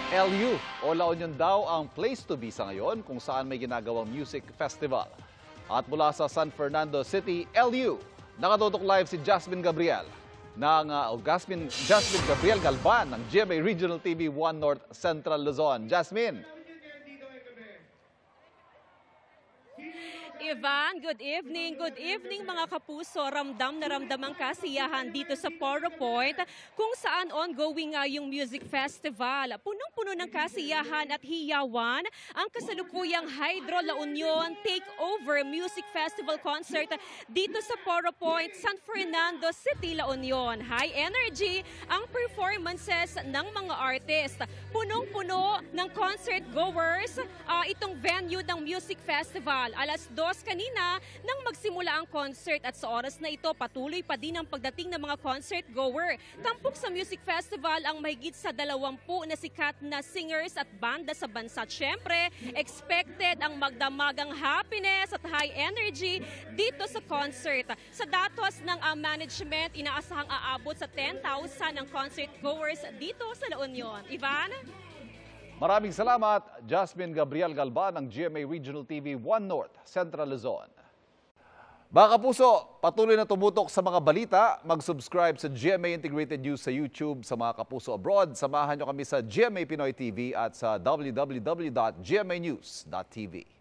LU o La Union daw ang place to be sa ngayon kung saan may ginagawang music festival. At mula sa San Fernando City, LU, nakatutok live si Jasmine Gabriel Jasmine Gabriel Galban ng GMA Regional TV 1 North Central Luzon. Jasmine. Ivan, good evening. Good evening mga kapuso. Ramdam na ramdam ang kasiyahan dito sa Poro Point kung saan ongoing nga yung music festival. Punong-puno ng kasiyahan at hiyawan ang kasalukuyang Hydro La Union Takeover Music Festival Concert dito sa Poro Point, San Fernando City, La Union. High energy ang performances ng mga artist. Punong-puno ng concert goers itong venue ng music festival. Alas 2 kanina nang magsimula ang concert at sa oras na ito patuloy pa din ang pagdating ng mga concert goer. Tampok sa music festival ang mahigit sa 20 na sikat na singers at banda sa bansa. At syempre, expected ang magdamagang happiness at high energy dito sa concert. Sa datos ng management, inaasahang aabot sa 10,000 ang concert goers dito sa La Union. Ivan? Maraming salamat, Jasmine Gabriel Galban ng GMA Regional TV 1 North Central Luzon. Mga kapuso, patuloy na tumutok sa mga balita. Mag-subscribe sa GMA Integrated News sa YouTube. Sa mga kapuso abroad, samahan nyo kami sa GMA Pinoy TV at sa www.gmanews.tv.